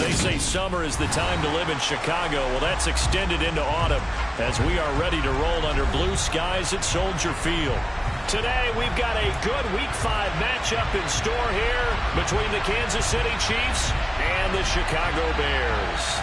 They say summer is the time to live in Chicago. Well, that's extended into autumn as we are ready to roll under blue skies at Soldier Field. Today, we've got a good Week 5 matchup in store here between the Kansas City Chiefs and the Chicago Bears.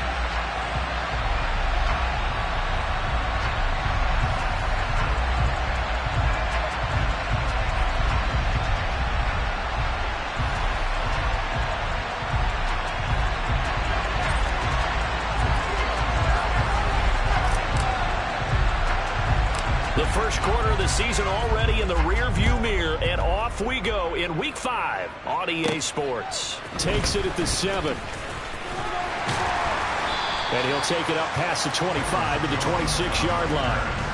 The first quarter of the season already in the rear-view mirror, and off we go in Week 5 on EA Sports. Takes it at the 7. And he'll take it up past the 25 to the 26-yard line.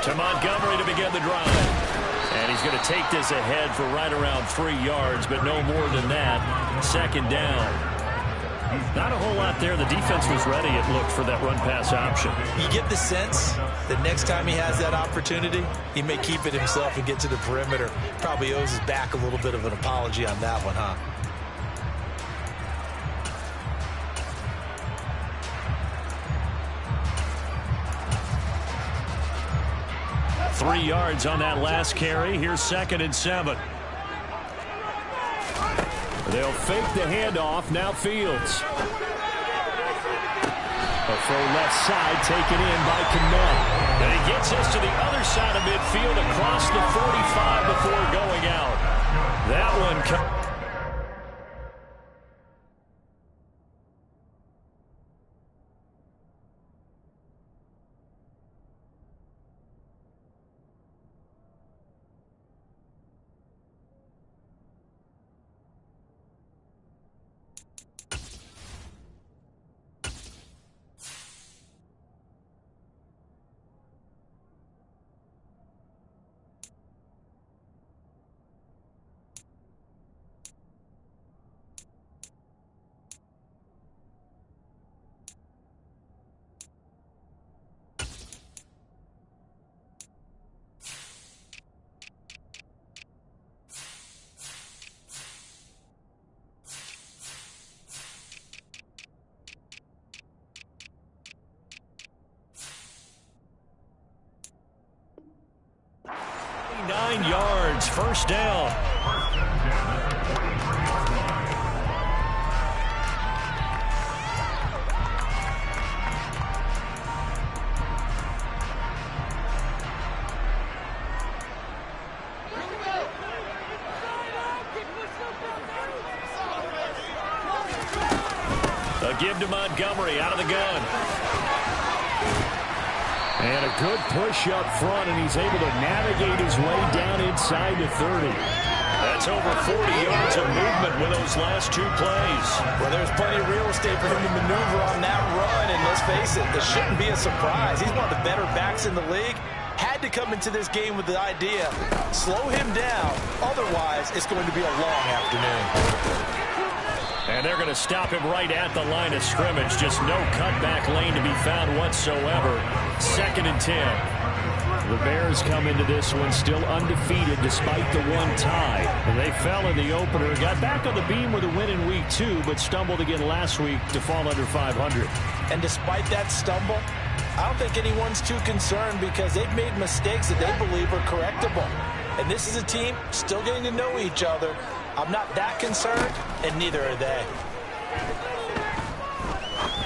To Montgomery to begin the drive. And he's going to take this ahead for right around 3 yards, but no more than that. Second down. Not a whole lot there. The defense was ready, it looked, for that run-pass option. You get the sense that next time he has that opportunity, he may keep it himself and get to the perimeter. Probably owes his back a little bit of an apology on that one, huh? 3 yards on that last carry. Here's 2nd and 7. They'll fake the handoff. Now Fields. A throw left side taken in by Cannell. And he gets us to the other side of midfield across the 45 before going out. That one comes. Yards, first down. A give to Montgomery out of the gun. And a good push up front, and he's able to navigate his way down inside the 30. That's over 40 yards of movement with those last 2 plays. Well, there's plenty of real estate for him to maneuver on that run, and let's face it, this shouldn't be a surprise. He's one of the better backs in the league. Had to come into this game with the idea, slow him down, otherwise it's going to be a long afternoon. And they're going to stop him right at the line of scrimmage. Just no cutback lane to be found whatsoever. 2nd and 10. The Bears come into this one still undefeated despite the one tie. And they fell in the opener. Got back on the beam with a win in Week 2, but stumbled again last week to fall under 500. And despite that stumble, I don't think anyone's too concerned because they've made mistakes that they believe are correctable. And this is a team still getting to know each other. I'm not that concerned, and neither are they.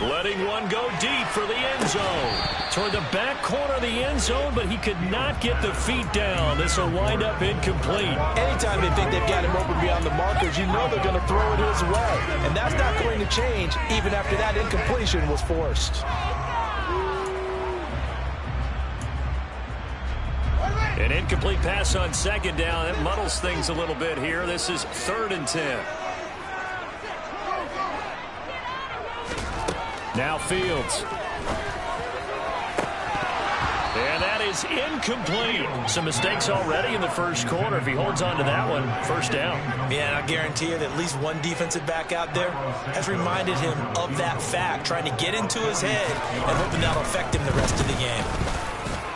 Letting one go deep for the end zone. Toward the back corner of the end zone, but he could not get the feet down. This will wind up incomplete. Anytime they think they've got him open beyond the markers, you know they're going to throw it his way. And that's not going to change even after that incompletion was forced. An incomplete pass on 2nd down. That muddles things a little bit here. This is 3rd and 10. Now Fields. is incomplete. Some mistakes already in the first quarter. If he holds on to that one, first down. Yeah, and I guarantee you that at least one defensive back out there has reminded him of that fact, trying to get into his head and hoping that'll affect him the rest of the game.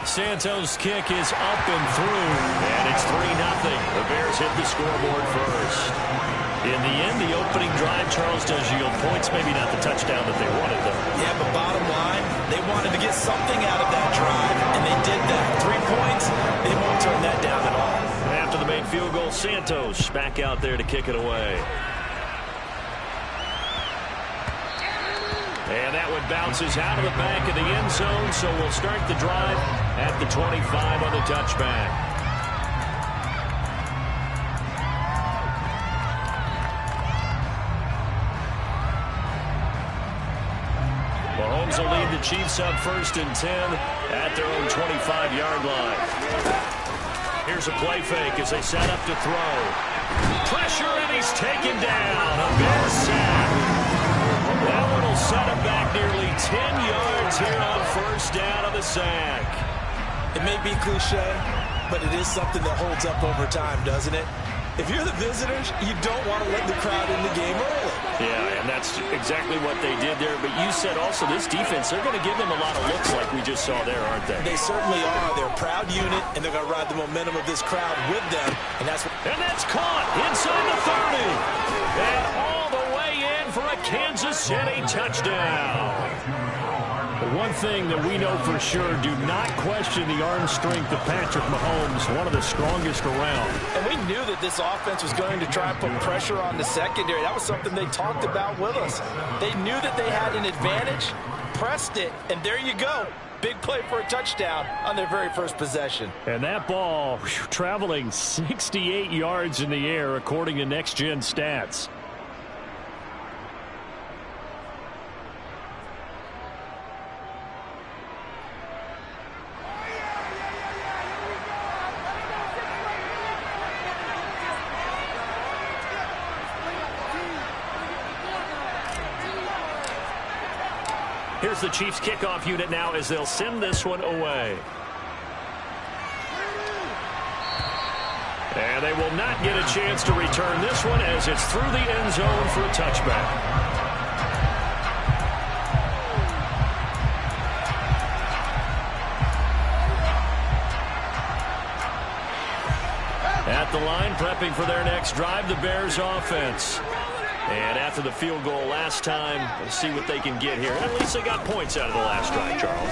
Santos' kick is up and through, and it's 3-0. The Bears hit the scoreboard first. In the end, the opening drive, Charles, does yield points. Maybe not the touchdown that they wanted, though. Yeah, but bottom line, they wanted to get something out of that drive, and they did that. 3 points, they won't turn that down at all. After the main field goal, Santos back out there to kick it away. And that one bounces out of the back of the end zone, so we'll start the drive at the 25 on the touchback. Mahomes will lead the Chiefs up 1st and 10 at their own 25-yard line. Here's a play fake as they set up to throw. Pressure, and he's taken down. A Bears sack. That one will set him back nearly 10 yards here on 1st down of the sack. It may be cliche, but it is something that holds up over time, doesn't it? If you're the visitors, you don't want to let the crowd in the game early. Yeah, and that's exactly what they did there. But you said also this defense, they're going to give them a lot of looks like we just saw there, aren't they? They certainly are. They're a proud unit, and they're going to ride the momentum of this crowd with them. And that's caught inside the 30. And all the way in for a Kansas City touchdown. But one thing that we know for sure, do not question the arm strength of Patrick Mahomes, one of the strongest around. And we knew that this offense was going to try and put pressure on the secondary. That was something they talked about with us. They knew that they had an advantage, pressed it, and there you go. Big play for a touchdown on their very first possession. And that ball traveling 68 yards in the air, according to Next Gen Stats. Here's the Chiefs kickoff unit now as they'll send this one away. And they will not get a chance to return this one as it's through the end zone for a touchback. At the line, prepping for their next drive, the Bears offense. And after the field goal last time, we'll see what they can get here. At least they got points out of the last drive, Charles.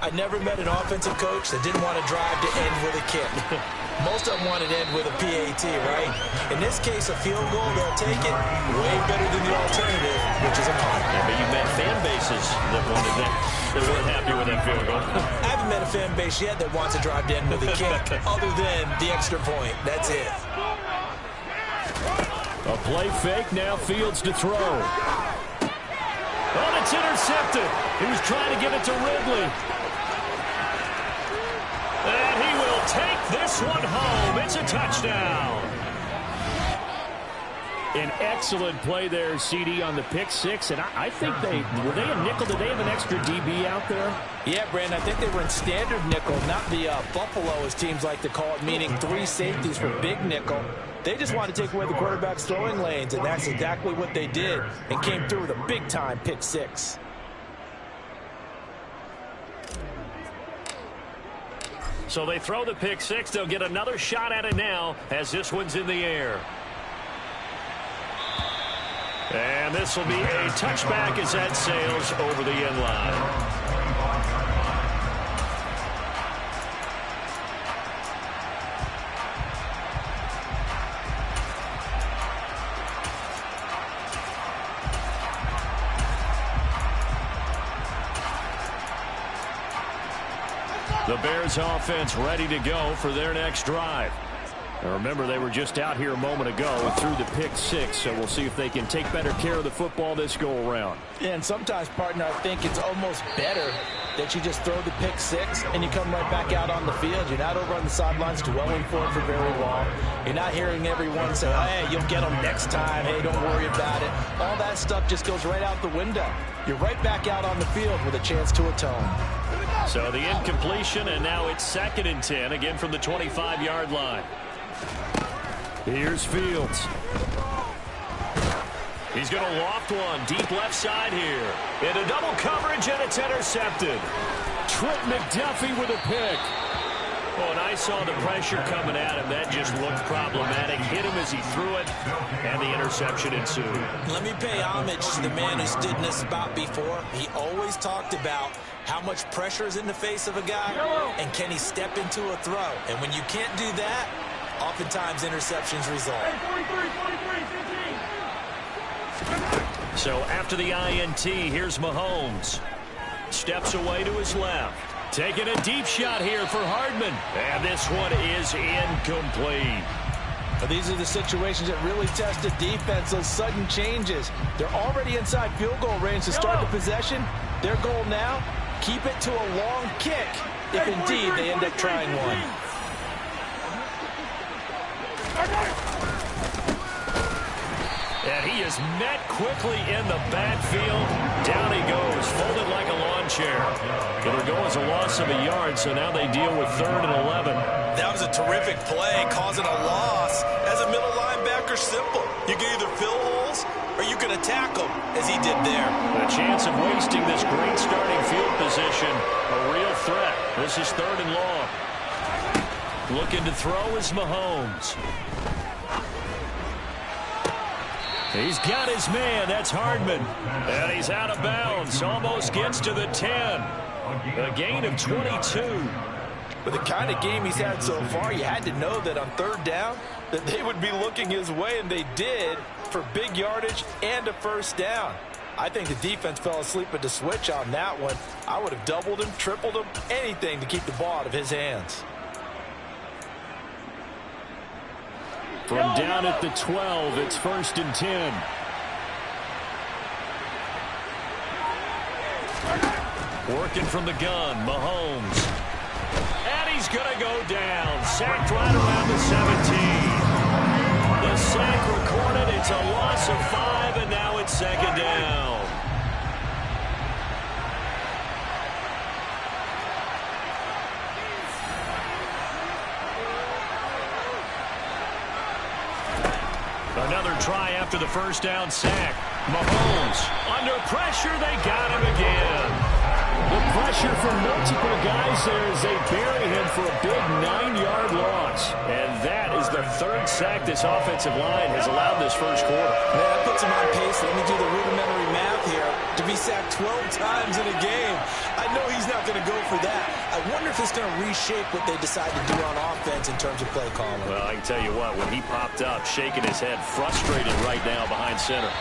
I never met an offensive coach that didn't want to drive to end with a kick. Most of them want to end with a PAT, right? In this case, a field goal, they'll take it way better than the alternative, which is a punt. Yeah, but you've met fan bases that wanted that, that weren't happy with that field goal. I haven't met a fan base yet that wants to drive to end with a kick, other than the extra point. That's it. A play fake, now Fields to throw. Oh, it's intercepted. He was trying to give it to Ridley. And he will take this one home. It's a touchdown. An excellent play there, CD, on the pick six. And I think were they a nickel? Did they have an extra DB out there? Yeah, Brandon, I think they were in standard nickel, not the Buffalo, as teams like to call it, meaning 3 safeties for big nickel. They just want to take away the quarterback's throwing lanes, and that's exactly what they did, and came through with a big-time pick six. So they throw the pick six. They'll get another shot at it now as this one's in the air. And this will be a touchback as that sails over the end line. The Bears offense ready to go for their next drive. Now remember, they were just out here a moment ago through the pick six, so we'll see if they can take better care of the football this go around. Yeah, and sometimes, partner, I think it's almost better that you just throw the pick six and you come right back out on the field. You're not over on the sidelines dwelling for it for very long. You're not hearing everyone say, oh, hey, you'll get them next time. Hey, don't worry about it. All that stuff just goes right out the window. You're right back out on the field with a chance to atone. So the incompletion, and now it's 2nd and 10, again from the 25-yard line. Here's Fields. He's going to loft one deep left side here. Into double coverage, and it's intercepted. Trent McDuffie with a pick. Oh, and I saw the pressure coming at him. That just looked problematic. Hit him as he threw it, and the interception ensued. Let me pay homage to the man who stood in this spot before. He always talked about how much pressure is in the face of a guy, and can he step into a throw. And when you can't do that, oftentimes interceptions result. So after the INT, here's Mahomes. Steps away to his left. Taking a deep shot here for Hardman. And this one is incomplete. These are the situations that really test the defense, those sudden changes. They're already inside field goal range to start the possession. Their goal now, keep it to a long kick, if indeed they end up trying one. And he is met quickly in the backfield. Down he goes, folded like a lawn chair. It'll go as a loss of a yard, so now they deal with 3rd and 11. That was a terrific play, causing a loss. As a middle linebacker, simple. You can either fill holes or you can attack them, as he did there. A chance of wasting this great starting field position. A real threat. This is 3rd and long. Looking to throw is Mahomes. He's got his man. That's Hardman. And he's out of bounds. Almost gets to the 10. A gain of 22. With the kind of game he's had so far, you had to know that on 3rd down that they would be looking his way, and they did, for big yardage and a 1st down. I think the defense fell asleep at the switch on that one. I would have doubled him, tripled him, anything to keep the ball out of his hands. From down at the 12, it's 1st and 10. Working from the gun, Mahomes. And he's going to go down. Sacked right around the 17. The sack recorded. It's a loss of 5, and now it's 2nd down. Another try after the 1st down sack. Mahomes under pressure. They got him again. The pressure from multiple guys there as they bury him for a big 9-yard loss. And that is the 3rd sack this offensive line has allowed this first quarter. Man, that puts him on pace. Let me do the rudimentary math here. To be sacked 12 times in a game, I know he's not going to go for that. I wonder if it's going to reshape what they decide to do on offense in terms of play calling. Well, I can tell you what, when he popped up, shaking his head, frustrated right now behind center.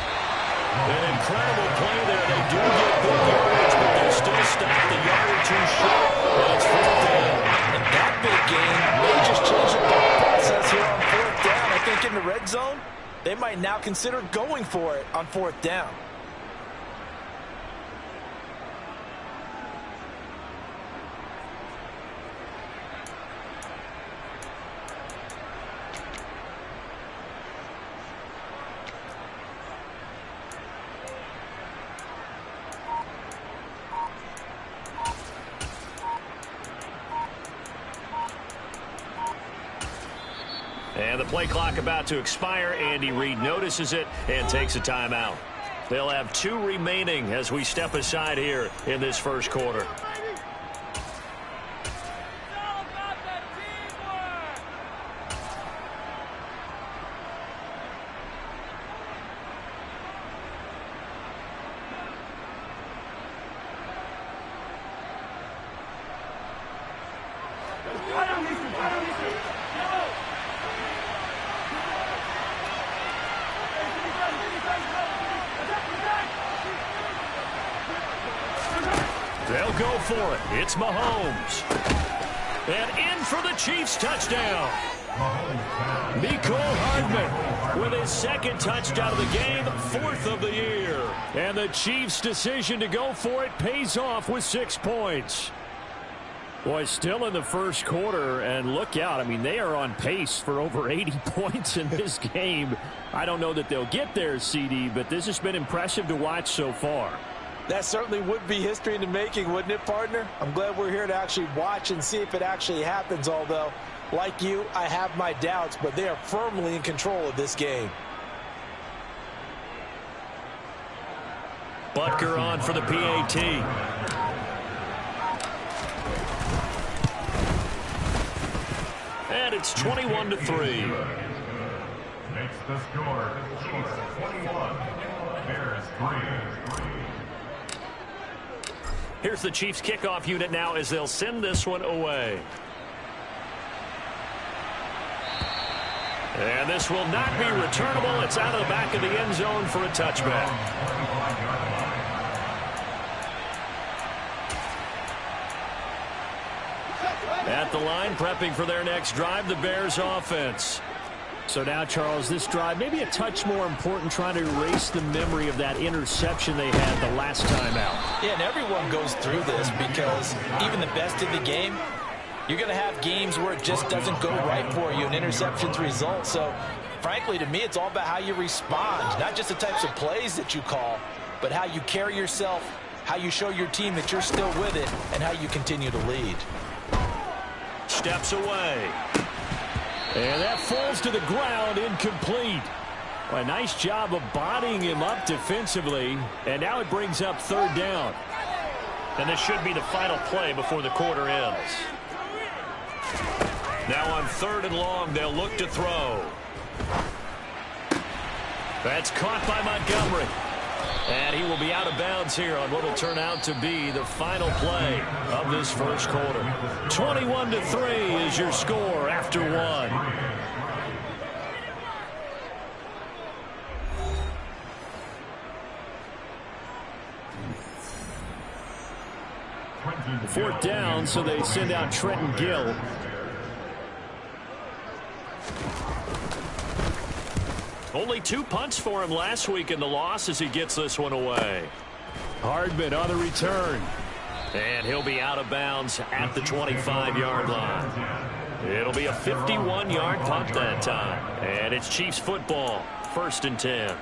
An incredible play there. They do get big yardage, but they still stop the yard or two short. And it's 4th down. And that big game may just change the thought process here on 4th down. I think in the red zone, they might now consider going for it on 4th down. And the play clock about to expire. Andy Reid notices it and takes a timeout. They'll have 2 remaining as we step aside here in this first quarter. They'll go for it. It's Mahomes. And in for the Chiefs touchdown. Mecole Hardman with his 2nd touchdown of the game, 4th of the year. And the Chiefs' decision to go for it pays off with 6 points. Boy, still in the first quarter, and look out. I mean, they are on pace for over 80 points in this game. I don't know that they'll get there, CD, but this has been impressive to watch so far. That certainly would be history in the making, wouldn't it, partner? I'm glad we're here to actually watch and see if it actually happens, although, like you, I have my doubts, but they are firmly in control of this game. Butker on for the PAT. And it's 21-3. Makes the score Chiefs 21, Bears 3. Here's the Chiefs kickoff unit now as they'll send this one away. And this will not be returnable. It's out of the back of the end zone for a touchback. At the line, prepping for their next drive, the Bears offense. So now, Charles, this drive maybe a touch more important, trying to erase the memory of that interception they had the last time out. Yeah, and everyone goes through this because even the best in the game, you're going to have games where it just doesn't go right for you and interceptions result. So, frankly, to me, it's all about how you respond, not just the types of plays that you call, but how you carry yourself, how you show your team that you're still with it, and how you continue to lead. Steps away. And that falls to the ground, incomplete. Well, a nice job of bodying him up defensively. And now it brings up third down. And this should be the final play before the quarter ends. Now on 3rd and long, they'll look to throw. That's caught by Montgomery. And he will be out of bounds here on what will turn out to be the final play of this first quarter. 21-3 is your score after one. Fourth down, so they send out Trenton Gill. Only 2 punts for him last week in the loss as he gets this one away. Hardman on the return. And he'll be out of bounds at the 25-yard line. It'll be a 51-yard punt that time. And it's Chiefs football, 1st and 10.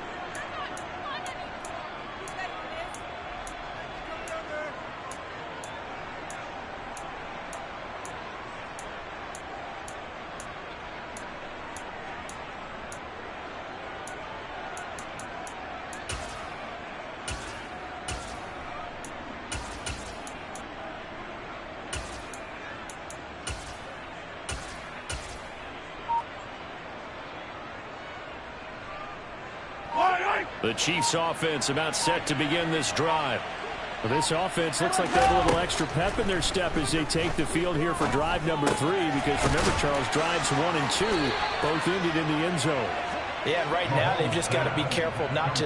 The Chiefs offense about set to begin this drive. Well, this offense looks like they have a little extra pep in their step as they take the field here for drive number 3, because remember, Charles, drives 1 and 2 both ended in the end zone. Yeah, and right now they've just got to be careful not to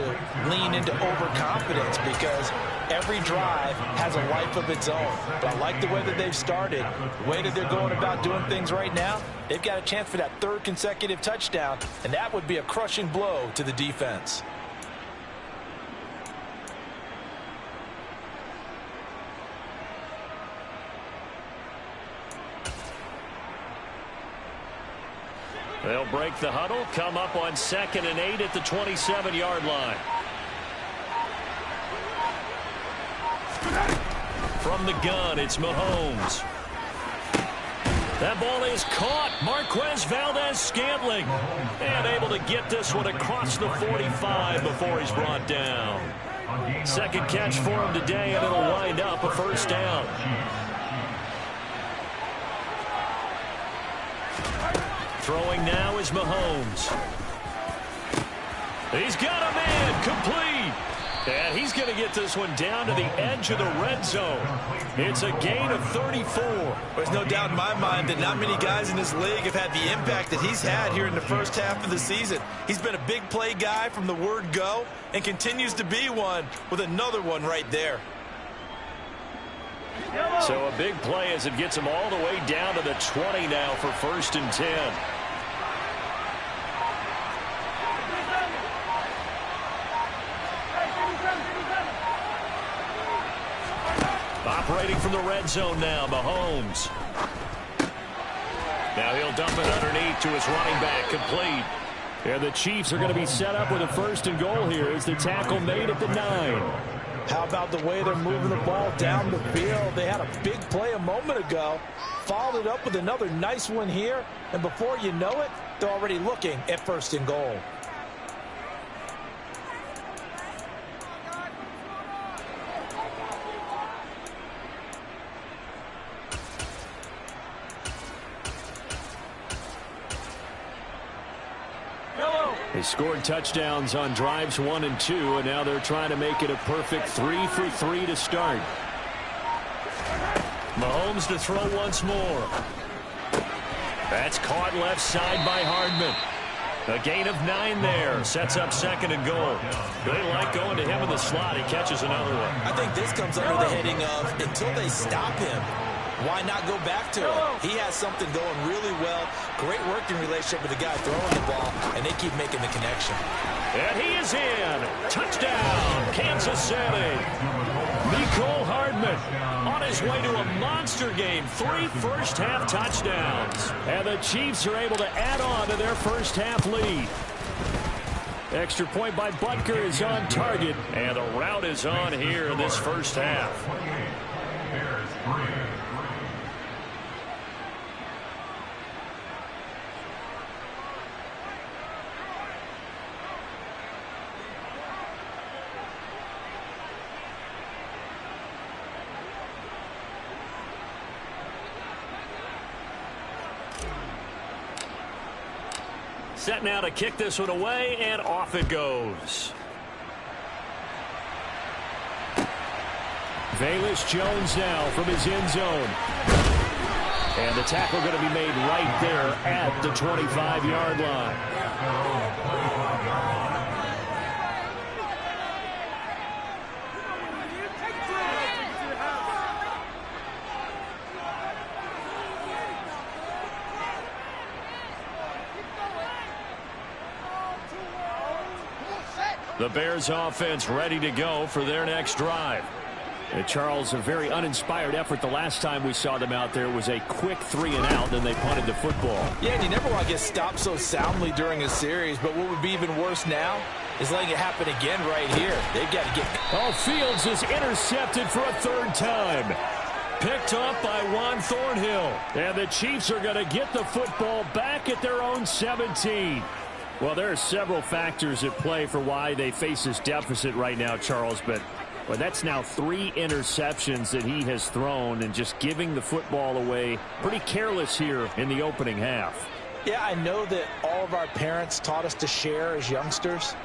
lean into overconfidence because every drive has a life of its own. But I like the way that they've started, the way that they're going about doing things right now. They've got a chance for that 3rd consecutive touchdown, and that would be a crushing blow to the defense. They'll break the huddle, come up on 2nd and 8 at the 27-yard line. From the gun, it's Mahomes. That ball is caught. Marquez Valdes-Scantling. And able to get this one across the 45 before he's brought down. 2nd catch for him today, and it'll wind up a 1st down. Throwing now is Mahomes. He's got a man, complete. And he's going to get this one down to the edge of the red zone. It's a gain of 34. There's no doubt in my mind that not many guys in this league have had the impact that he's had here in the first half of the season. He's been a big play guy from the word go and continues to be one with another one right there. So a big play as it gets him all the way down to the 20 now for 1st and 10. Operating from the red zone now, Mahomes. Now he'll dump it underneath to his running back, complete. Yeah, the Chiefs are going to be set up with a 1st and goal here as the tackle made at the 9. How about the way they're moving the ball down the field? They had a big play a moment ago, followed it up with another nice one here, and before you know it, they're already looking at 1st and goal. They scored touchdowns on drives 1 and 2, and now they're trying to make it a perfect 3 for 3 to start. Mahomes to throw once more. That's caught left side by Hardman. A gain of 9 there. Sets up 2nd and goal. They like going to him in the slot. He catches another one. I think this comes under the heading of until they stop him, why not go back to him? He has something going really well. Great working relationship with the guy throwing the ball, and they keep making the connection. And he is in. Touchdown, Kansas City. Mecole Hardman on his way to a monster game. 3 first-half touchdowns. And the Chiefs are able to add on to their first-half lead. Extra point by Butker is on target. And the route is on here in this first half. Bears 3. Set now to kick this one away, and off it goes. Velus Jones now from his end zone. And the tackle going to be made right there at the 25-yard line. The Bears offense ready to go for their next drive. And Charles, a very uninspired effort the last time we saw them out there. It was a quick 3 and out, then they punted the football. Yeah, and you never want to get stopped so soundly during a series, but what would be even worse now is letting it happen again right here. They've got to get... Oh, Fields is intercepted for a 3rd time. Picked up by Juan Thornhill. And the Chiefs are going to get the football back at their own 17. Well, there are several factors at play for why they face this deficit right now, Charles, but well, that's now 3 interceptions that he has thrown and just giving the football away. Pretty careless here in the opening half. Yeah, I know that all of our parents taught us to share as youngsters,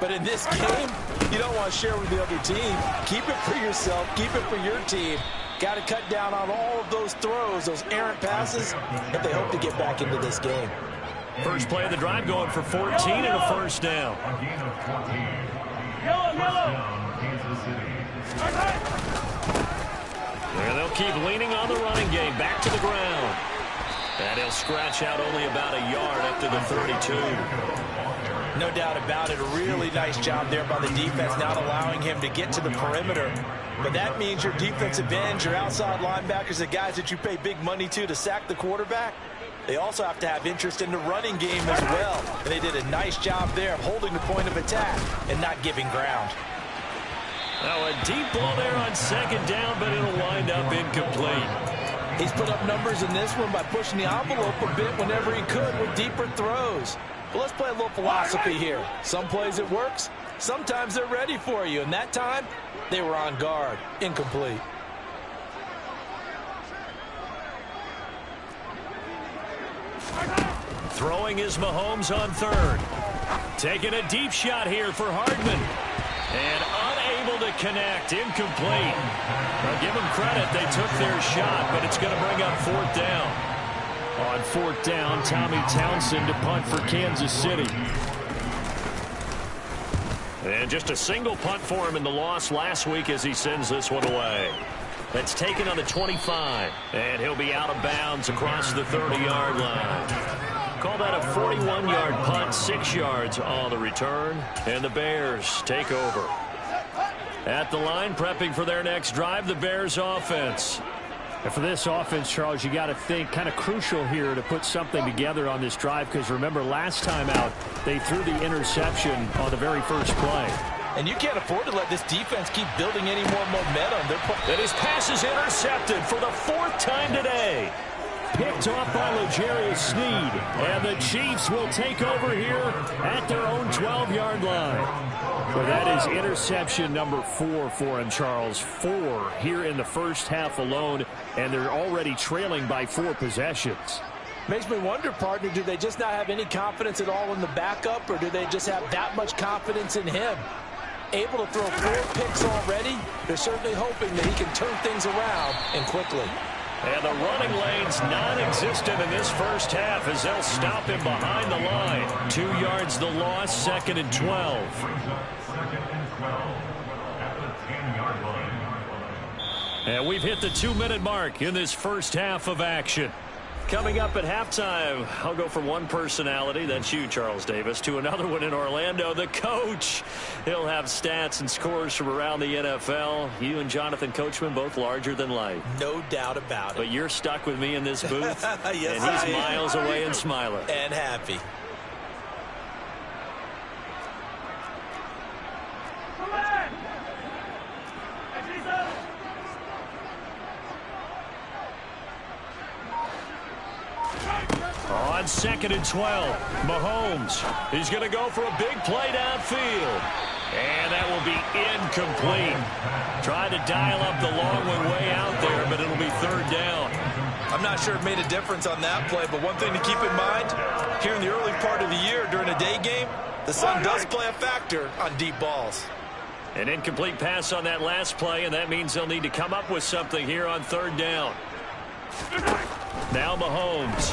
but in this game, you don't want to share with the other team. Keep it for yourself. Keep it for your team. Got to cut down on all of those throws, those errant passes, if they hope to get back into this game. First play of the drive going for 14 and a first down. A gain of 14. First down, Kansas City. And they'll keep leaning on the running game. Back to the ground. And he'll scratch out only about a yard up to the 32. No doubt about it. A really nice job there by the defense, not allowing him to get to the perimeter. But that means your defensive ends, your outside linebackers, the guys that you pay big money to sack the quarterback, they also have to have interest in the running game as well. And they did a nice job there of holding the point of attack and not giving ground. Now a deep ball there on 2nd down, but it'll wind up incomplete. He's put up numbers in this one by pushing the envelope a bit whenever he could with deeper throws. But let's play a little philosophy here. Some plays it works. Sometimes they're ready for you. And that time, they were on guard. Incomplete. Throwing is Mahomes on 3rd. Taking a deep shot here for Hardman. And unable to connect. Incomplete. Well, give them credit. They took their shot, but it's going to bring up 4th down. On 4th down, Tommy Townsend to punt for Kansas City. And just a single punt for him in the loss last week as he sends this one away. That's taken on the 25. And he'll be out of bounds across the 30-yard line. Call that a 41-yard punt, 6 yards on the return. And the Bears take over. At the line, prepping for their next drive, the Bears offense. And for this offense, Charles, you got to think kind of crucial here to put something together on this drive, because remember last time out, they threw the interception on the very first play. And you can't afford to let this defense keep building any more momentum. And his pass is intercepted for the 4th time today. Picked off by L'Jarius Sneed. And the Chiefs will take over here at their own 12-yard line. Well, that is interception number 4 for him, Charles. 4 here in the first half alone, and they're already trailing by 4 possessions. Makes me wonder, partner, do they just not have any confidence at all in the backup, or do they just have that much confidence in him? Able to throw 4 picks already, they're certainly hoping that he can turn things around and quickly. And the running lane's non-existent in this first half as they'll stop him behind the line. 2 yards the loss, 2nd and 12. And we've hit the 2-minute mark in this first half of action. Coming up at halftime, I'll go from one personality, that's you, Charles Davis, to another one in Orlando, the coach. He'll have stats and scores from around the NFL. You and Jonathan Coachman, both larger than life. No doubt about it. But you're stuck with me in this booth, yes, and he's miles away and smiling. And happy. On 2nd and 12, Mahomes. He's going to go for a big play downfield. And that will be incomplete. Tried to dial up the long one way out there, but it'll be 3rd down. I'm not sure it made a difference on that play, but one thing to keep in mind, here in the early part of the year during a day game, the sun does play a factor on deep balls. An incomplete pass on that last play, and that means they'll need to come up with something here on 3rd down. Now Mahomes.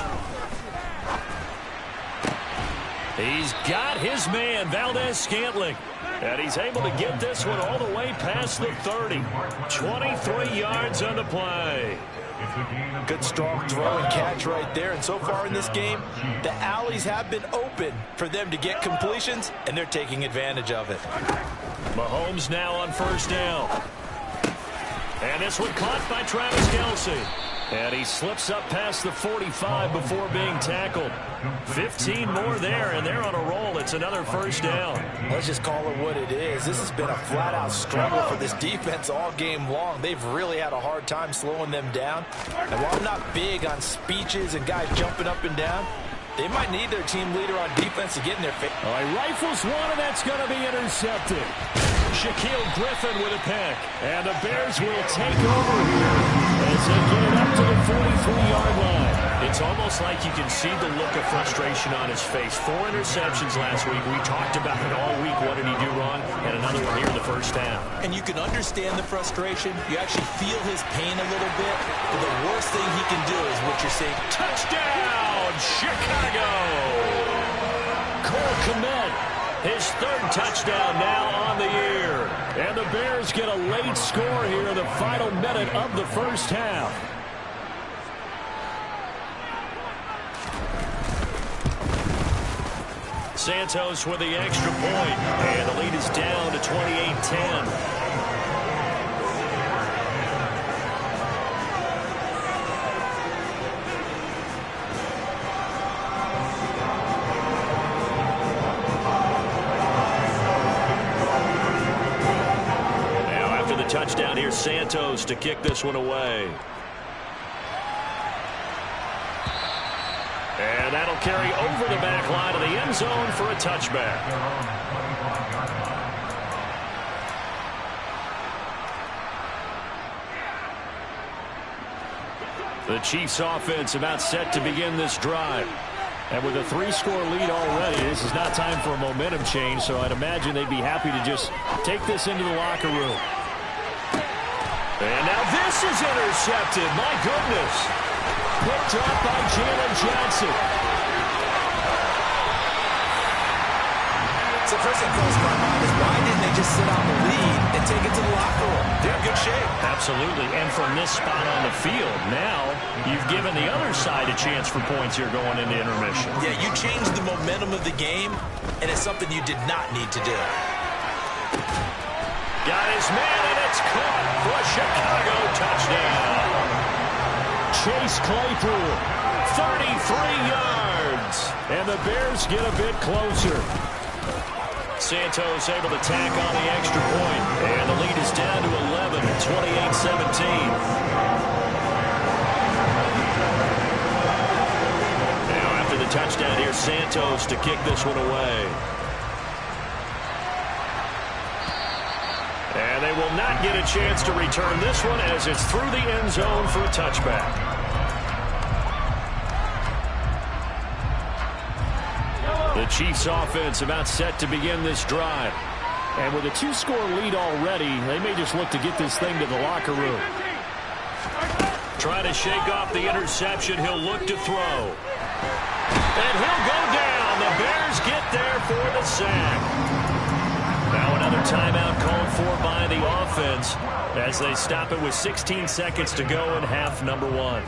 He's got his man, Valdez-Scantling. And he's able to get this one all the way past the 30. 23 yards on the play. Good strong throw and catch right there. And so far in this game, the alleys have been open for them to get completions, and they're taking advantage of it. Mahomes now on 1st down. And this one caught by Travis Kelce. And he slips up past the 45 before being tackled. 15 more there, and they're on a roll. It's another 1st down. Let's just call it what it is. This has been a flat-out struggle for this defense all game long. They've really had a hard time slowing them down. And while I'm not big on speeches and guys jumping up and down, they might need their team leader on defense to get in their face. All right, rifles one, and that's going to be intercepted. Shaquille Griffin with a pick. And the Bears will take over here as they get it up to the 43-yard line. It's almost like you can see the look of frustration on his face. 4 interceptions last week. We talked about it all week. What did he do wrong? And another one here in the first half. And you can understand the frustration. You actually feel his pain a little bit. But the worst thing he can do is what you're saying. Touchdown, Chicago! Cole Kmet. His 3rd touchdown now on the year. And the Bears get a late score here in the final minute of the first half. Santos with the extra point. And the lead is down to 28-10. Touchdown here, Santos to kick this one away. And that'll carry over the back line of the end zone for a touchback. The Chiefs offense about set to begin this drive. And with a 3-score lead already, this is not time for a momentum change, so I'd imagine they'd be happy to just take this into the locker room. And now this is intercepted. My goodness. Picked up by Jalen Johnson. So first thing comes to my mind is why didn't they just sit on the lead and take it to the locker room? They're in good shape. Absolutely. And from this spot on the field, now you've given the other side a chance for points here going into intermission. Yeah, you changed the momentum of the game, and it's something you did not need to do. Got his man, and it's caught for a Chicago touchdown. Chase Claypool, 33 yards. And the Bears get a bit closer. Santos able to tack on the extra point. And the lead is down to 11, 28-17. Now after the touchdown here, Santos to kick this one away. And they will not get a chance to return this one as it's through the end zone for a touchback. The Chiefs offense about set to begin this drive. And with a 2-score lead already, they may just look to get this thing to the locker room. Trying to shake off the interception. He'll look to throw. And he'll go down. The Bears get there for the sack. Now another timeout called for by the offense as they stop it with 16 seconds to go in half number 1.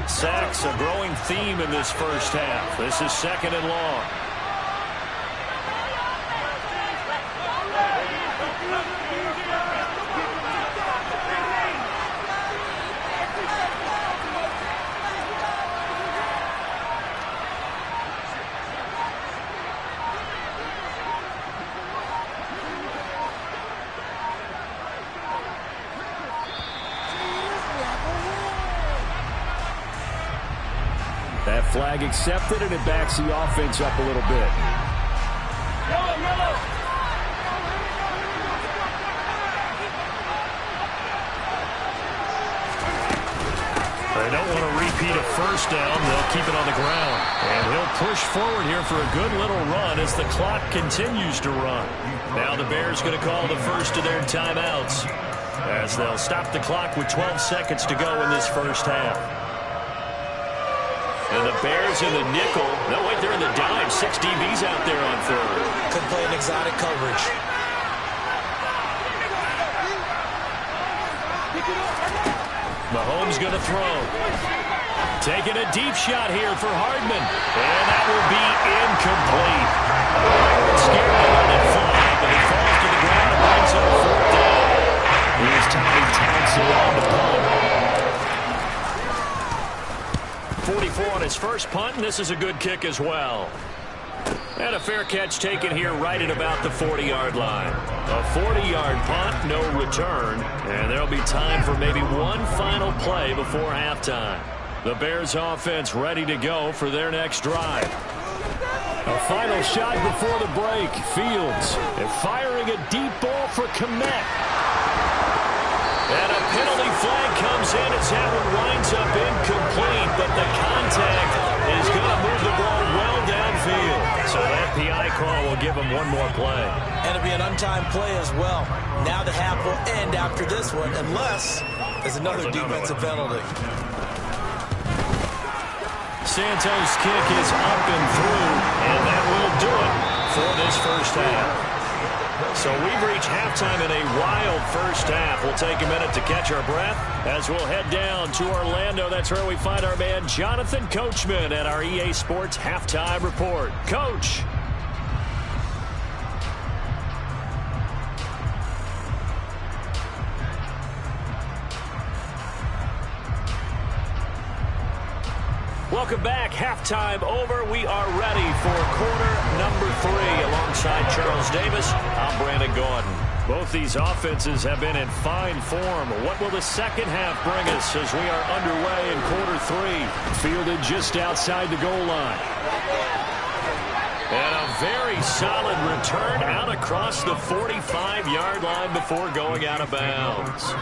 Sacks, a growing theme in this first half. This is 2nd and long. That flag accepted, and it backs the offense up a little bit. They don't want to repeat a first down. They'll keep it on the ground. And he'll push forward here for a good little run as the clock continues to run. Now the Bears going to call the first of their timeouts as they'll stop the clock with 12 seconds to go in this first half. And the Bears in the nickel. No, wait, they're in the dime. 6 DBs out there on third. Could play an exotic coverage. Mahomes going to throw. Taking a deep shot here for Hardman. And that will be incomplete. Scared to let it fly, but it falls to the ground and brings up 4th down. Here's Tommy Townsend on the punt. 44 on his first punt, and this is a good kick as well. And a fair catch taken here right at about the 40-yard line. A 40-yard punt, no return, and there'll be time for maybe one final play before halftime. The Bears offense ready to go for their next drive. A final shot before the break. Fields firing a deep ball for Kmet. And a penalty flag comes in as that one winds up incomplete, but the contact is going to move the ball well downfield. So that PI call will give him one more play. And it'll be an untimed play as well. Now the half will end after this one, unless there's another defensive penalty. Santos' kick is up and through, and that will do it for this first half. So we've reached halftime in a wild first half. We'll take a minute to catch our breath as we'll head down to Orlando. That's where we find our man Jonathan Coachman at our EA Sports Halftime Report. Coach. Welcome back. Halftime over. We are ready for quarter number 3. Alongside Charles Davis, I'm Brandon Gaudin. Both these offenses have been in fine form. What will the second half bring us as we are underway in quarter 3? Fielded just outside the goal line. And a very solid return out across the 45-yard line before going out of bounds.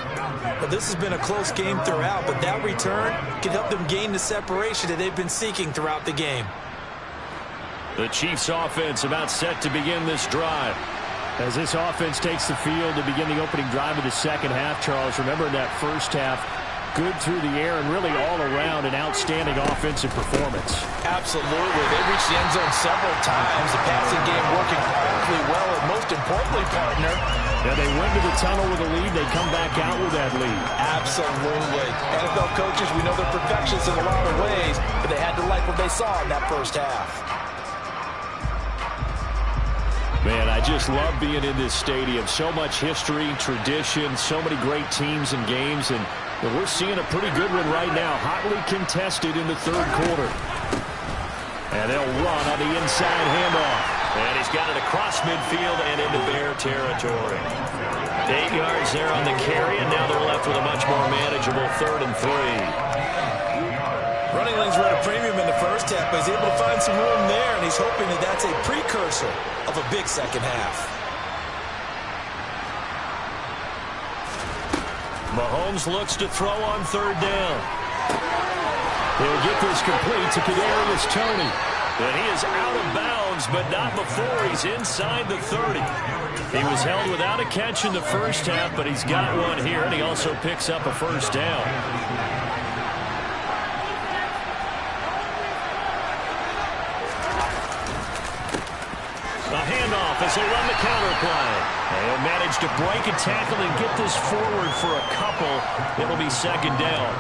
Well, this has been a close game throughout, but that return can help them gain the separation that they've been seeking throughout the game. The Chiefs offense about set to begin this drive. As this offense takes the field to begin the opening drive of the second half, Charles, remember in that first half, good through the air and really all around an outstanding offensive performance. Absolutely. They reached the end zone several times. The passing game working perfectly well, and most importantly, partner, yeah, they went to the tunnel with a lead. They come back out with that lead. Absolutely. NFL coaches, we know they're perfectionists in a lot of ways, but they had to like what they saw in that first half. Man, I just love being in this stadium. So much history, tradition, so many great teams and games, and we're seeing a pretty good one right now. Hotly contested in the third quarter. And they'll run on the inside handoff. And he's got it across midfield and into Bear territory. 8 yards there on the carry, and now they're left with a much more manageable 3rd and 3. Running lanes were at a premium in the first half, but he's able to find some room there, and he's hoping that that's a precursor of a big second half. Mahomes looks to throw on 3rd down. He'll get this complete to Kadarius Toney. And he is out of bounds, but not before he's inside the 30. He was held without a catch in the first half, but he's got one here, and he also picks up a 1st down. A handoff as they run the counter play. They'll manage to break a tackle and get this forward for a couple. It'll be 2nd down.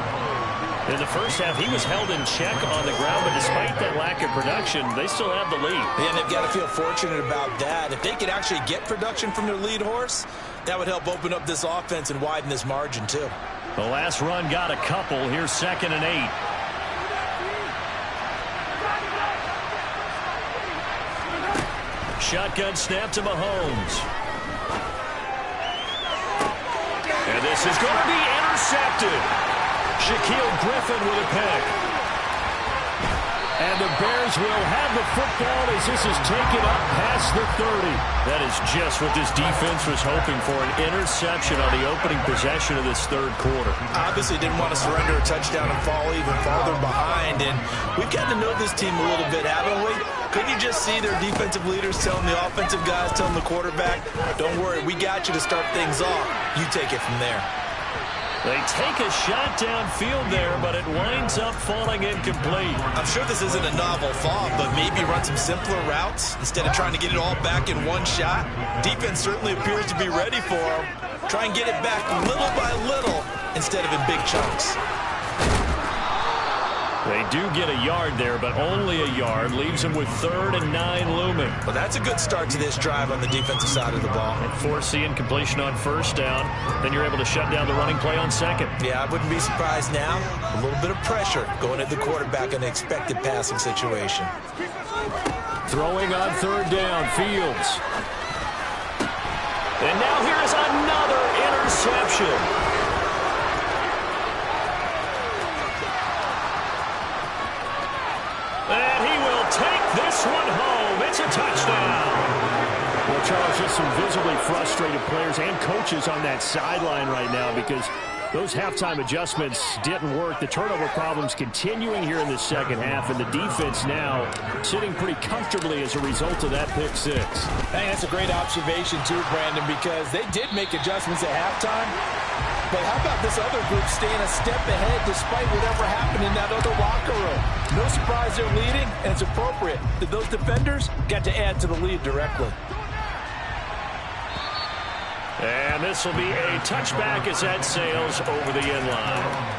In the first half, he was held in check on the ground, but despite that lack of production, they still have the lead. Yeah, and they've got to feel fortunate about that. If they could actually get production from their lead horse, that would help open up this offense and widen this margin, too. The last run got a couple. Here's 2nd and 8. Shotgun snap to Mahomes. And this is going to be intercepted. Shaquille Griffin with a pick. And the Bears will have the football as this is taken up past the 30. That is just what this defense was hoping for, an interception on the opening possession of this 3rd quarter. Obviously didn't want to surrender a touchdown and fall even farther behind. And we've gotten to know this team a little bit, haven't we? Couldn't you just see their defensive leaders telling the offensive guys, telling the quarterback, don't worry, we got you to start things off. You take it from there. They take a shot downfield there, but it winds up falling incomplete. I'm sure this isn't a novel thought, but maybe run some simpler routes instead of trying to get it all back in one shot. Defense certainly appears to be ready for them. Try and get it back little by little instead of in big chunks. They do get a yard there, but only a yard. Leaves them with 3rd and 9 looming. Well, that's a good start to this drive on the defensive side of the ball. And force the incompletion on 1st down. Then you're able to shut down the running play on 2nd. Yeah, I wouldn't be surprised now. A little bit of pressure going at the quarterback in the expected passing situation. Throwing on 3rd down, Fields. And now here is another interception. And he will take this one home. It's a touchdown. Well, Charles, just some visibly frustrated players and coaches on that sideline right now because those halftime adjustments didn't work. The turnover problems continuing here in the 2nd half, and the defense now sitting pretty comfortably as a result of that pick 6. Hey, that's a great observation too, Brandon, because they did make adjustments at halftime. But how about this other group staying a step ahead despite whatever happened in that other locker room? No surprise they're leading, and it's appropriate that those defenders got to add to the lead directly. And this will be a touchback as that sails over the end line.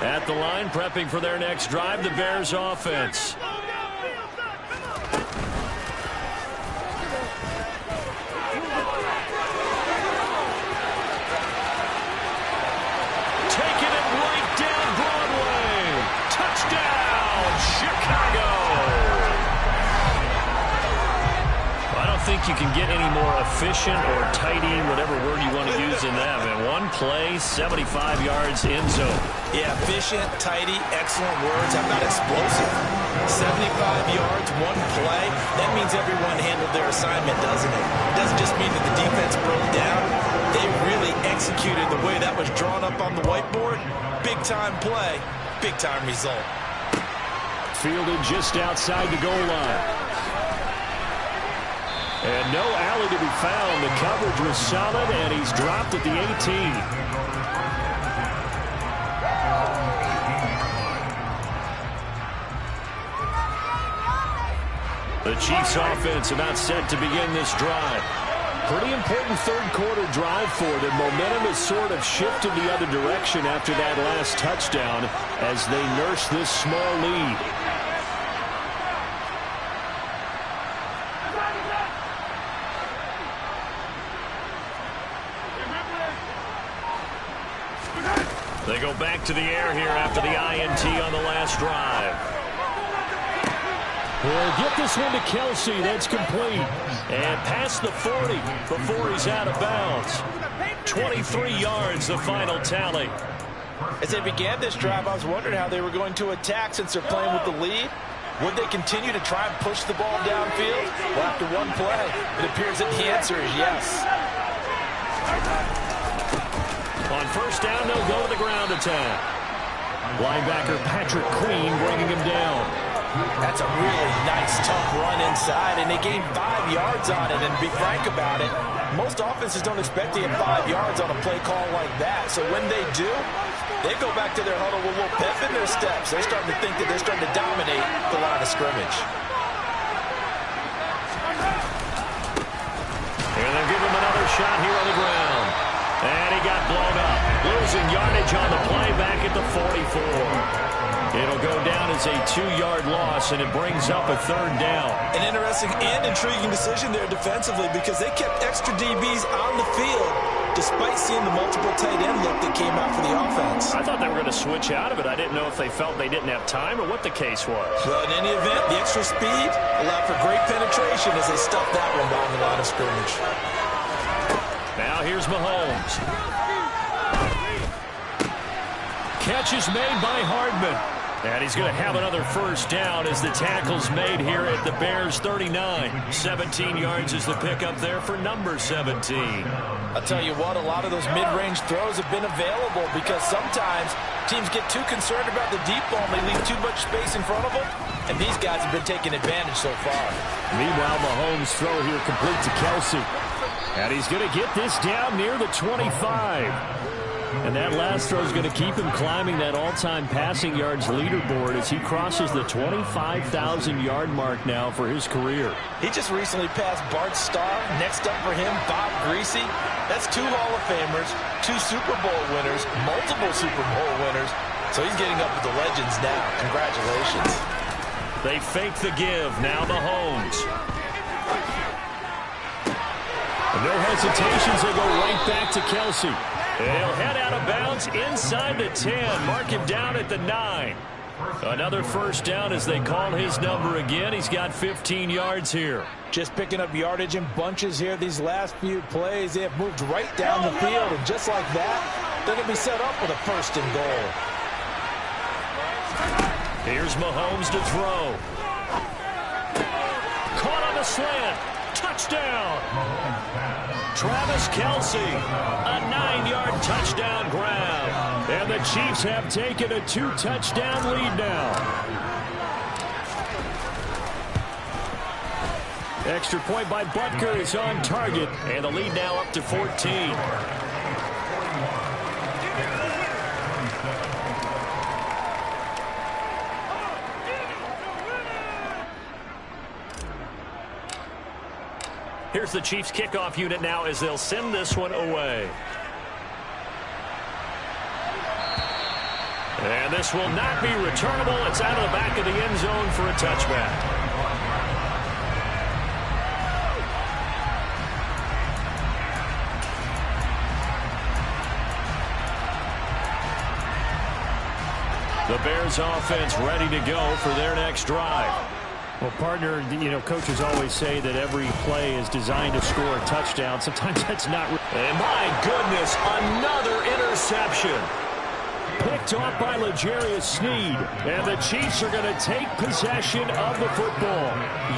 At the line, prepping for their next drive, the Bears offense. Taking it right down Broadway. Touchdown, Chicago. I don't think you can get any more efficient or tidy, whatever word you want to use in that. Man, one play, 75 yards in zone. Yeah, efficient, tidy, excellent words. How about explosive? 75 yards, one play. That means everyone handled their assignment, doesn't it? It doesn't just mean that the defense broke down. They really executed the way that was drawn up on the whiteboard. Big-time play, big-time result. Fielded just outside the goal line. And no alley to be found. The coverage was solid, and he's dropped at the 18. The Chiefs offense about set to begin this drive. Pretty important third-quarter drive for them. Momentum has sort of shifted the other direction after that last touchdown as they nurse this small lead. They go back to the air here after the INT on the last drive. We'll get this one to Kelce. That's complete. And past the 40 before he's out of bounds. 23 yards, the final tally. As they began this drive, I was wondering how they were going to attack since they're playing with the lead. Would they continue to try and push the ball downfield? Well, after one play, it appears that the answer is yes. On first down, they'll go to the ground attack. Linebacker Patrick Queen bringing him down. That's a really nice, tough run inside, and they gained 5 yards on it. And to be frank about it, most offenses don't expect to get 5 yards on a play call like that. So when they do, they go back to their huddle with a little pep in their steps. They're starting to think that they're starting to dominate the line of scrimmage. And they'll give him another shot here on the ground. And he got blown up. Losing yardage on the play back at the 44. It'll go down as a 2-yard loss, and it brings up a third down. An interesting and intriguing decision there defensively because they kept extra DBs on the field despite seeing the multiple tight end look that came out for the offense. I thought they were going to switch out of it. I didn't know if they felt they didn't have time or what the case was. Well, in any event, the extra speed allowed for great penetration as they stuffed that one down the line of scrimmage. Now here's Mahomes. Catch is made by Hardman. And he's going to have another first down as the tackle's made here at the Bears 39. 17 yards is the pickup there for number 17. I'll tell you what, a lot of those mid-range throws have been available because sometimes teams get too concerned about the deep ball and they leave too much space in front of them. And these guys have been taking advantage so far. Meanwhile, Mahomes' throw here complete to Kelce. And he's going to get this down near the 25. And that last throw is going to keep him climbing that all-time passing yards leaderboard as he crosses the 25,000-yard mark now for his career. He just recently passed Bart Starr. Next up for him, Bob Greasy. That's 2 Hall of Famers, 2 Super Bowl winners, multiple Super Bowl winners. So he's getting up with the legends now. Congratulations. They fake the give. Now Mahomes. No hesitations. They go right back to Kelce. He'll head out of bounds inside the 10. Mark him down at the 9. Another first down as they call his number again. He's got 15 yards here. Just picking up yardage in bunches here. These last few plays, they have moved right down the field. And just like that, they're going to be set up with a first and goal. Here's Mahomes to throw. Caught on the slant. Touchdown. Travis Kelce, a 9-yard touchdown grab. And the Chiefs have taken a 2-touchdown lead now. Extra point by Butker is on target. And the lead now up to 14. Here's the Chiefs kickoff unit now as they'll send this one away. And this will not be returnable. It's out of the back of the end zone for a touchback. The Bears offense ready to go for their next drive. Well, partner, you know, coaches always say that every play is designed to score a touchdown. Sometimes that's not. And my goodness, another interception. Picked off by L'Jarius Sneed. And the Chiefs are going to take possession of the football.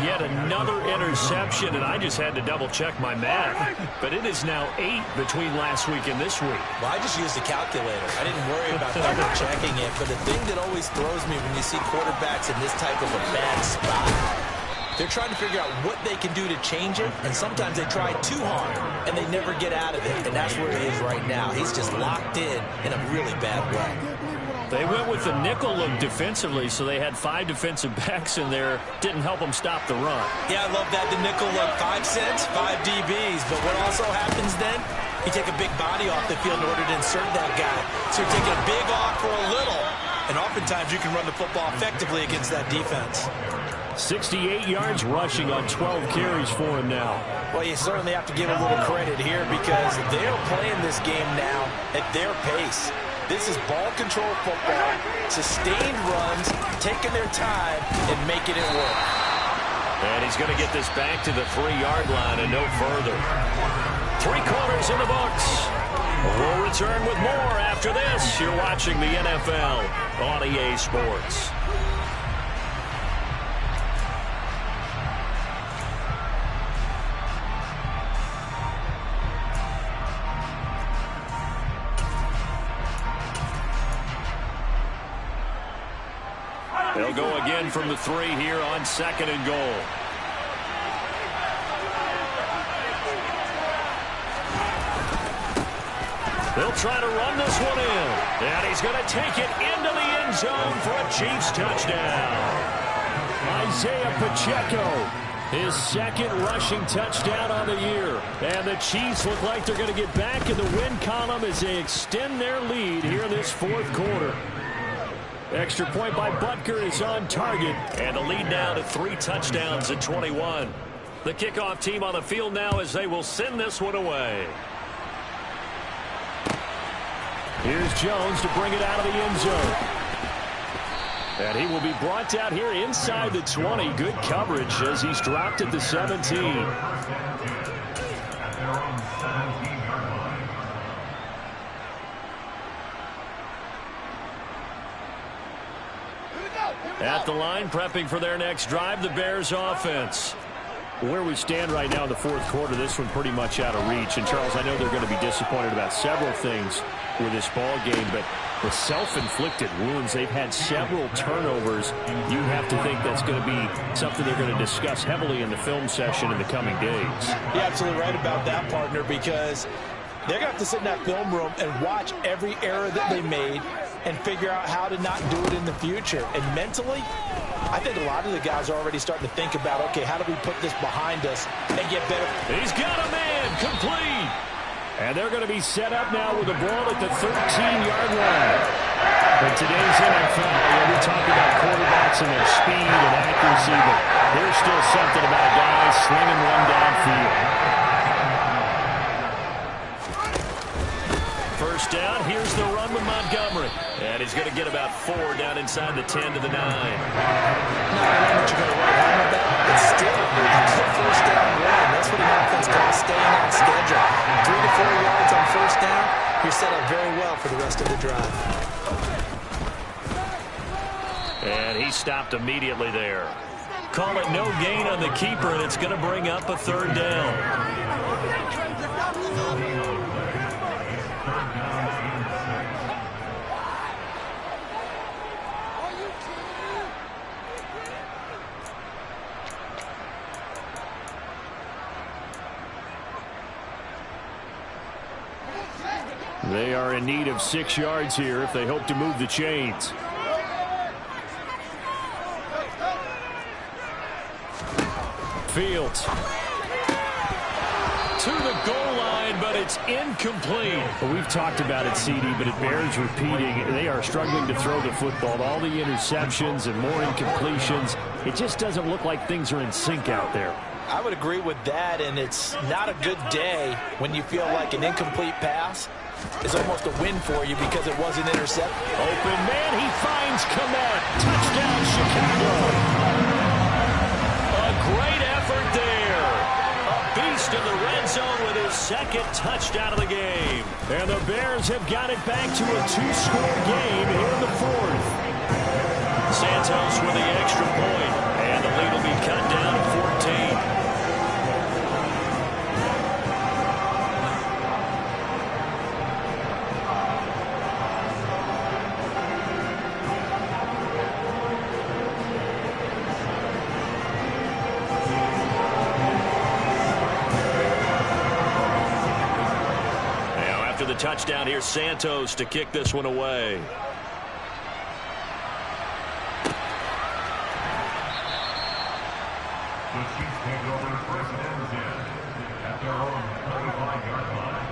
Yet another interception, and I just had to double-check my math. But it is now 8 between last week and this week. Well, I just used a calculator. I didn't worry about double-checking it. But the thing that always throws me when you see quarterbacks in this type of a bad spot, they're trying to figure out what they can do to change it, and sometimes they try too hard, and they never get out of it. And that's where he is right now. He's just locked in a really bad way. They went with the nickel look defensively, so they had 5 defensive backs in there. Didn't help them stop the run. Yeah, I love that. The nickel look, 5 cents, 5 DBs. But what also happens then, you take a big body off the field in order to insert that guy. So you're taking a big off for a little. And oftentimes you can run the football effectively against that defense. 68 yards rushing on 12 carries for him now. Well, you certainly have to give a little credit here because they're playing this game now at their pace. This is ball control football, sustained runs, taking their time, and making it work. And he's going to get this back to the 3-yard line and no further. 3 quarters in the books. We'll return with more after this. You're watching the NFL on EA Sports. They'll go again from the 3 here on 2nd and goal. They'll try to run this one in. And he's going to take it into the end zone for a Chiefs touchdown. Isaiah Pacheco, his 2nd rushing touchdown on the year. And the Chiefs look like they're going to get back in the win column as they extend their lead here in this 4th quarter. Extra point by Butker is on target. And the lead now to 3 touchdowns at 21. The kickoff team on the field now as they will send this one away. Here's Jones to bring it out of the end zone. And he will be brought down here inside the 20. Good coverage as he's dropped at the 17. At the line, prepping for their next drive, the Bears offense. Where we stand right now in the 4th quarter, this one pretty much out of reach. And, Charles, I know they're going to be disappointed about several things with this ball game, but the self-inflicted wounds, they've had several turnovers. You have to think that's going to be something they're going to discuss heavily in the film session in the coming days. You're absolutely right about that, partner, because they're going to have to sit in that film room and watch every error that they made and figure out how to not do it in the future. And mentally, I think a lot of the guys are already starting to think about, okay, how do we put this behind us and get better? He's got a man, complete. And they're going to be set up now with the ball at the 13-yard line. In today's NFL, we're talking about quarterbacks and their speed and accuracy, but there's still something about a guy slinging one downfield. First down, here's the run with Montgomery. And he's going to get about 4 down inside the 10 to the 9. Not what you're going to write home about, but still, it's a first down run. That's what an offense calls staying on schedule. 3 to 4 yards on first down, you're set up very well for the rest of the drive. And he stopped immediately there. Call it no gain on the keeper, and it's going to bring up a 3rd down. They are in need of 6 yards here if they hope to move the chains. Fields to the goal line, but it's incomplete. Well, we've talked about it, CD, but it bears repeating. They are struggling to throw the football. All the interceptions and more incompletions. It just doesn't look like things are in sync out there. I would agree with that, and it's not a good day when you feel like an incomplete pass is almost a win for you because it wasn't intercepted. Open man, he finds Kmet. Touchdown, Chicago. A great effort there. A beast in the red zone with his 2nd touchdown of the game. And the Bears have got it back to a 2-score game here in the 4th. Santos with the extra point, and the lead will be cut down to 14. Touchdown here, Santos to kick this one away. Chiefs take over 1st and 10 at their own 35-yard line.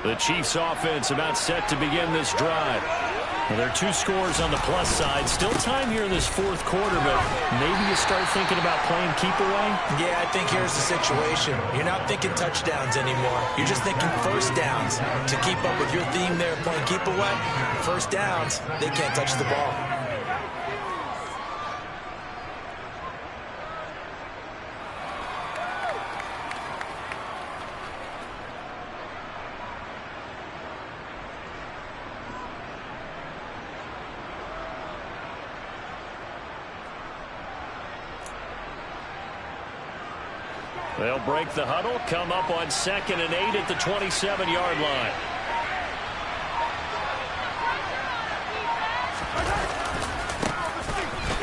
The Chiefs offense about set to begin this drive. Well, there are 2 scores on the plus side. Still time here in this 4th quarter, but maybe you start thinking about playing keep away? Yeah, I think here's the situation. You're not thinking touchdowns anymore. You're just thinking first downs. To keep up with your theme there playing keep away, first downs, they can't touch the ball. They'll break the huddle, come up on 2nd and 8 at the 27-yard line.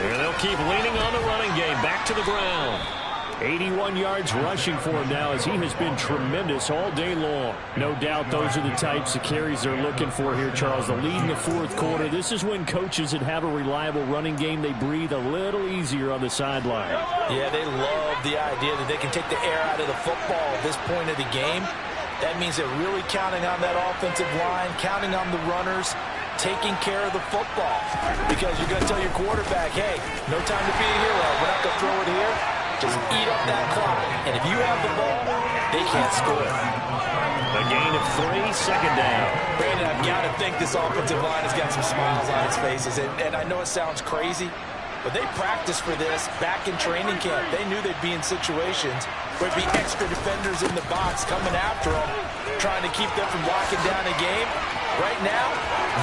And they'll keep leaning on the running game. Back to the ground. 81 yards rushing for him now as he has been tremendous all day long. No doubt those are the types of carries they're looking for here, Charles. The lead in the 4th quarter. This is when coaches that have a reliable running game, they breathe a little easier on the sideline. Yeah, they love the idea that they can take the air out of the football at this point of the game. That means they're really counting on that offensive line, counting on the runners, taking care of the football. Because you're going to tell your quarterback, hey, no time to be a hero. We're not going to throw it here. Just eat up that clock. And if you have the ball, they can't score. A gain of 3, 2nd down. Brandon, I've got to think this offensive line has got some smiles on its faces. And I know it sounds crazy, but they practiced for this back in training camp. They knew they'd be in situations where there'd be extra defenders in the box coming after them, trying to keep them from locking down a game. Right now,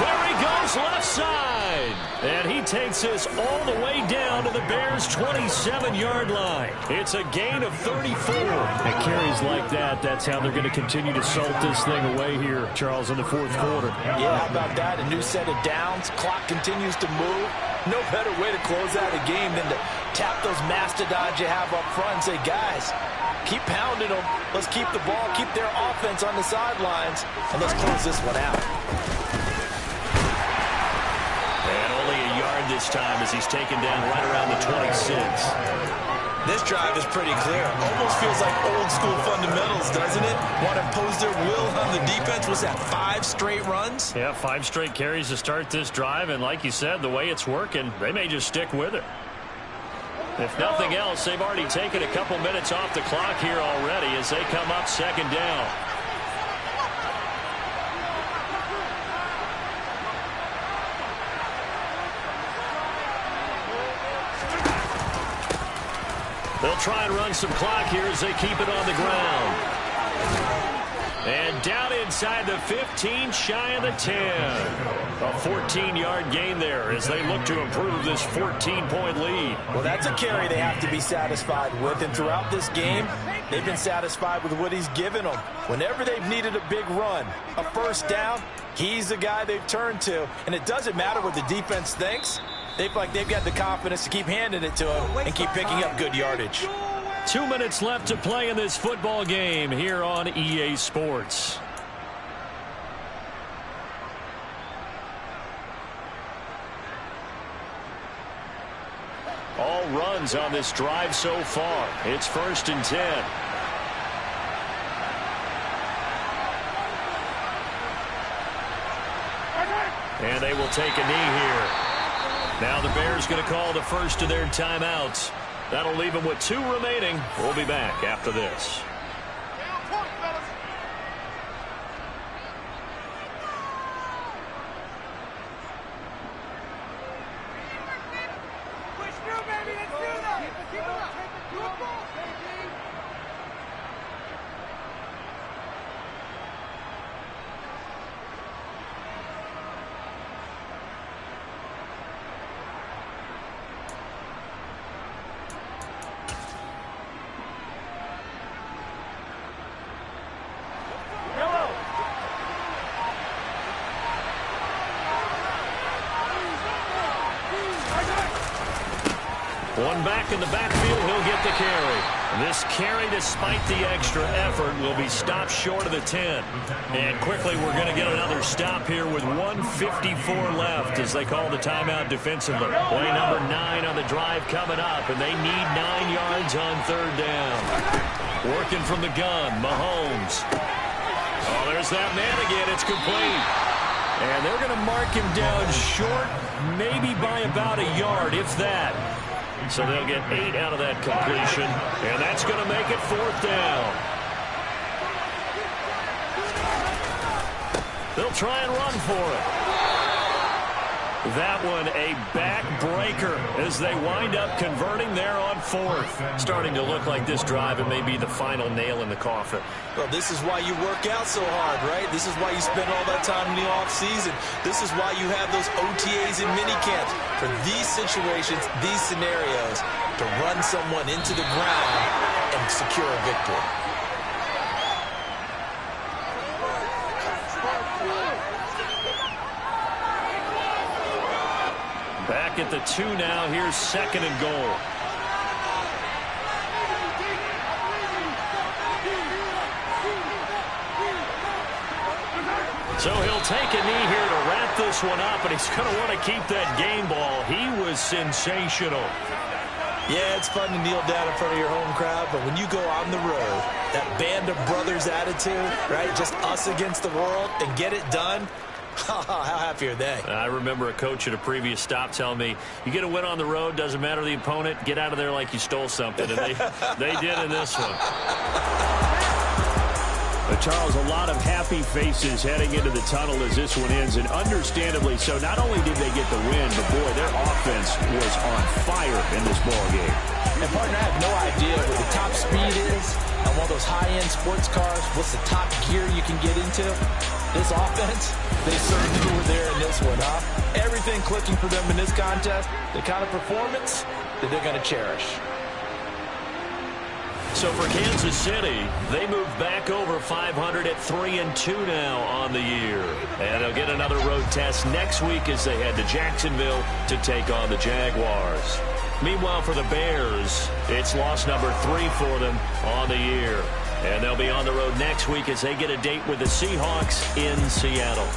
there he goes left side. And he takes this all the way down to the Bears' 27-yard line. It's a gain of 34. And carries like that, that's how they're going to continue to salt this thing away here, Charles, in the 4th quarter. Yeah, how about that? A new set of downs. Clock continues to move. No better way to close out a game than to tap those mastodons you have up front and say, guys, keep pounding them. Let's keep the ball, keep their offense on the sidelines, and let's close this one out. And only a yard this time as he's taken down right around the 26. This drive is pretty clear. Almost feels like old school fundamentals, doesn't it? Want to impose their will on the defense. Was that 5 straight runs? Yeah, 5 straight carries to start this drive. And like you said, the way it's working, they may just stick with it. If nothing else, they've already taken a couple minutes off the clock here already as they come up 2nd down. They'll try and run some clock here as they keep it on the ground. And down inside the 15, shy of the 10. A 14-yard gain there as they look to improve this 14-point lead. Well, that's a carry they have to be satisfied with. And throughout this game, they've been satisfied with what he's given them. Whenever they've needed a big run, a first down, he's the guy they've turned to. And it doesn't matter what the defense thinks. They feel like they've got the confidence to keep handing it to him and keep picking up good yardage. 2 minutes left to play in this football game here on EA Sports. All runs on this drive so far. It's 1st and 10. And they will take a knee here. Now the Bears going to call the first of their timeouts. That'll leave them with 2 remaining. We'll be back after this. One back in the backfield, he'll get the carry. This carry, despite the extra effort, will be stopped short of the 10. And quickly, we're going to get another stop here with 1:54 left as they call the timeout defensively. Play number 9 on the drive coming up, and they need 9 yards on 3rd down. Working from the gun, Mahomes. Oh, there's that man again. It's complete. And they're going to mark him down short, maybe by about a yard, if that. So they'll get 8 out of that completion, and that's going to make it 4th down. They'll try and run for it. That one a backbreaker as they wind up converting there on 4th. Starting to look like this drive, it may be the final nail in the coffin. Well, this is why you work out so hard, right? This is why you spend all that time in the offseason. This is why you have those OTAs and minicamps. For these situations, these scenarios, to run someone into the ground and secure a victory. Back at the 2 now. Here's 2nd and goal. So he'll take a knee here to wrap this one up, and he's going to want to keep that game ball. He was sensational. Yeah, it's fun to kneel down in front of your home crowd, but when you go on the road, that band of brothers attitude, right, just us against the world, and get it done, how happy are they? I remember a coach at a previous stop telling me, you get a win on the road, doesn't matter the opponent, get out of there like you stole something. And they did in this one. Charles, a lot of happy faces heading into the tunnel as this one ends, and understandably so. Not only did they get the win, but, boy, their offense was on fire in this ballgame. And, partner, I have no idea what the top speed is on one of those high-end sports cars. What's the top gear you can get into? This offense, they certainly were there in this one, huh? Everything clicking for them in this contest, the kind of performance that they're going to cherish. So for Kansas City, they move back over 500 at 3-2 now on the year. And they'll get another road test next week as they head to Jacksonville to take on the Jaguars. Meanwhile, for the Bears, it's loss number 3 for them on the year. And they'll be on the road next week as they get a date with the Seahawks in Seattle.